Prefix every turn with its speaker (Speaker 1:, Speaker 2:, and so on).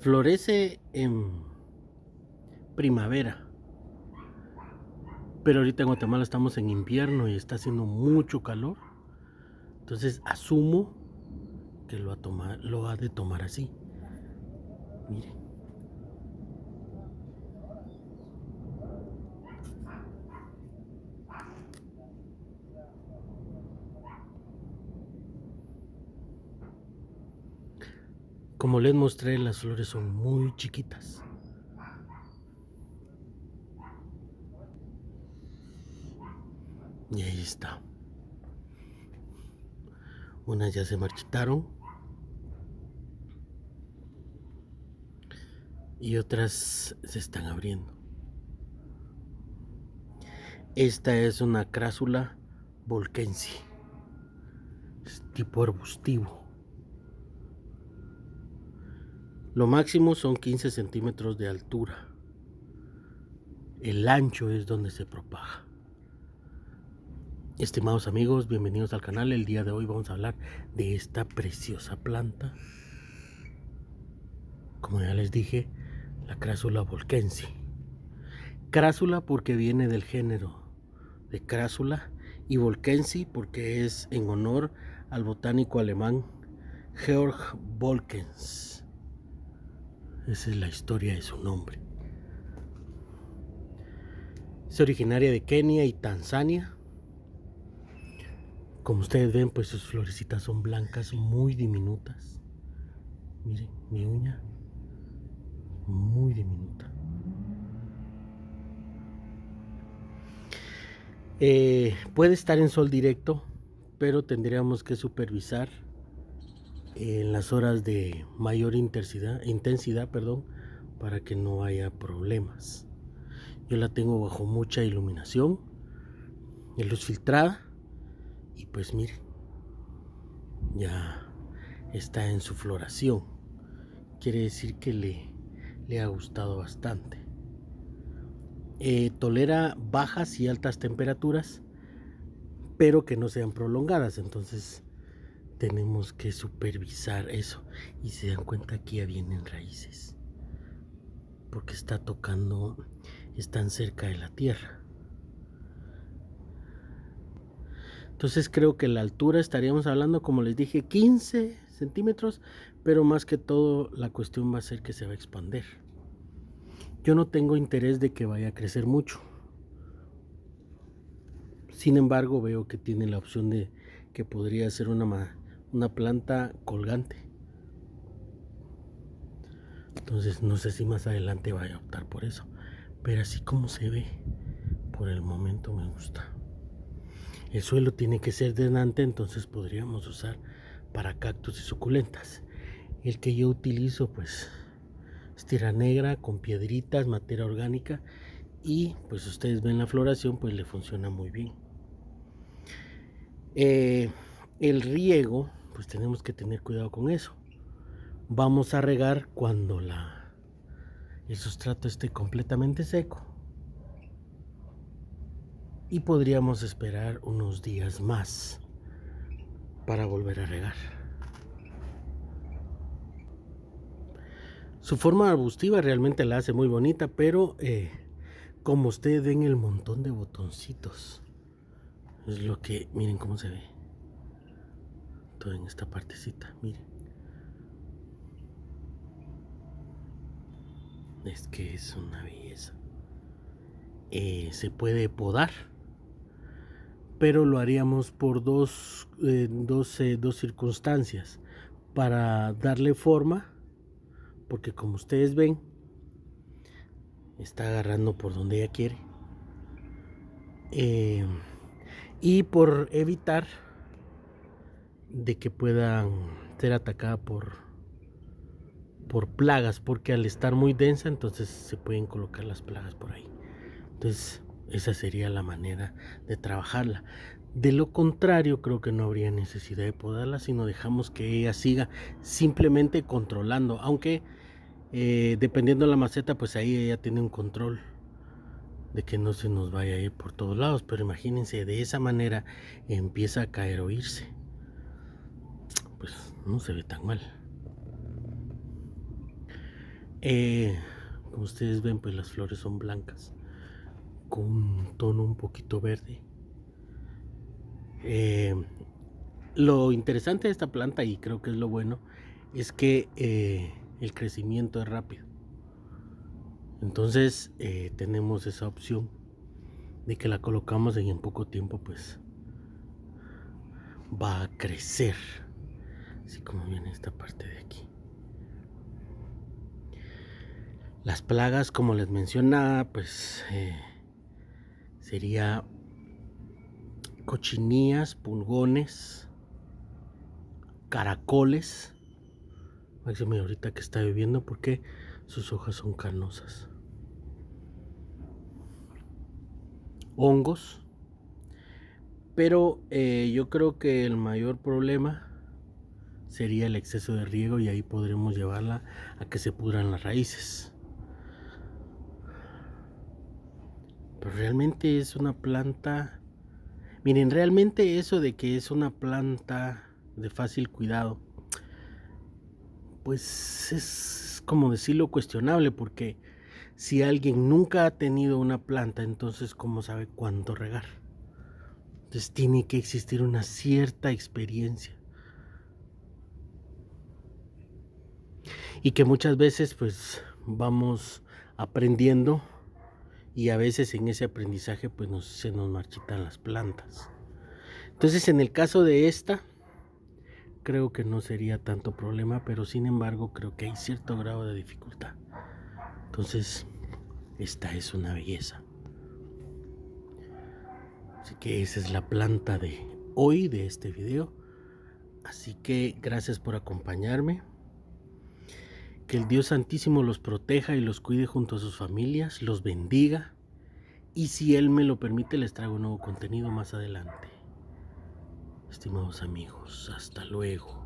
Speaker 1: Florece en primavera, pero ahorita en Guatemala estamos en invierno y está haciendo mucho calor. Entonces asumo que lo ha de tomar así. Miren. Como les mostré, las flores son muy chiquitas. Y ahí está. Unas ya se marchitaron y otras se están abriendo. Esta es una crásula volquense, es tipo arbustivo. Lo máximo son 15 centímetros de altura. El ancho es donde se propaga. Estimados amigos, bienvenidos al canal. El día de hoy vamos a hablar de esta preciosa planta. Como ya les dije, la crásula volquense. Crásula porque viene del género de crásula y volquense porque es en honor al botánico alemán Georg Volkens. Esa es la historia de su nombre. Es originaria de Kenia y Tanzania. Como ustedes ven, pues sus florecitas son blancas, muy diminutas. Miren, mi uña, muy diminuta. Puede estar en sol directo, pero tendríamos que supervisar en las horas de mayor intensidad, para que no haya problemas. Yo la tengo bajo mucha iluminación, en luz filtrada, y pues miren, ya está en su floración. Quiere decir que le ha gustado bastante. Tolera bajas y altas temperaturas, pero que no sean prolongadas. Entonces tenemos que supervisar eso. Y se dan cuenta que ya vienen raíces, porque está tocando, están cerca de la tierra. Entonces creo que la altura estaríamos hablando, como les dije, 15 centímetros, pero más que todo la cuestión va a ser que se va a expandir. Yo no tengo interés de que vaya a crecer mucho. Sin embargo, veo que tiene la opción de que podría ser una planta colgante. Entonces no sé si más adelante vaya a optar por eso. Pero así como se ve, por el momento me gusta. El suelo tiene que ser drenante, entonces podríamos usar para cactus y suculentas. El que yo utilizo pues es tierra negra con piedritas, materia orgánica, y pues ustedes ven la floración, pues le funciona muy bien. El riego, pues tenemos que tener cuidado con eso. Vamos a regar cuando el sustrato esté completamente seco, y podríamos esperar unos días más para volver a regar. Su forma arbustiva realmente la hace muy bonita, pero como ustedes ven el montón de botoncitos, es lo que, miren cómo se ve todo en esta partecita, miren. Es que es una belleza. Se puede podar, pero lo haríamos por dos circunstancias. Para darle forma, porque como ustedes ven, está agarrando por donde ella quiere. Y por evitar de que puedan ser atacada por plagas, porque al estar muy densa, entonces se pueden colocar las plagas por ahí. Entonces esa sería la manera de trabajarla. De lo contrario, creo que no habría necesidad de podarla, sino dejamos que ella siga simplemente controlando, aunque dependiendo de la maceta, pues ahí ella tiene un control de que no se nos vaya a ir por todos lados. Pero imagínense, de esa manera empieza a caer o irse, pues no se ve tan mal. Como ustedes ven, pues las flores son blancas con un tono un poquito verde. Lo interesante de esta planta, y creo que es lo bueno, es que el crecimiento es rápido. Entonces tenemos esa opción de que la colocamos y en poco tiempo pues va a crecer, así como viene esta parte de aquí. Las plagas, como les mencionaba, pues sería cochinillas, pulgones, caracoles. Máxime ahorita que está lloviendo porque sus hojas son carnosas. Hongos. Pero yo creo que el mayor problema sería el exceso de riego, y ahí podremos llevarla a que se pudran las raíces. Pero realmente es una planta. Miren, realmente eso de que es una planta de fácil cuidado, pues es como decirlo cuestionable, porque si alguien nunca ha tenido una planta, entonces ¿cómo sabe cuánto regar? Entonces tiene que existir una cierta experiencia. Y que muchas veces pues vamos aprendiendo, y a veces en ese aprendizaje pues se nos marchitan las plantas. Entonces en el caso de esta, creo que no sería tanto problema, pero sin embargo creo que hay cierto grado de dificultad. Entonces esta es una belleza. Así que esa es la planta de hoy, de este video. Así que gracias por acompañarme. Que el Dios Santísimo los proteja y los cuide junto a sus familias, los bendiga. Y si Él me lo permite, les traigo nuevo contenido más adelante. Estimados amigos, hasta luego.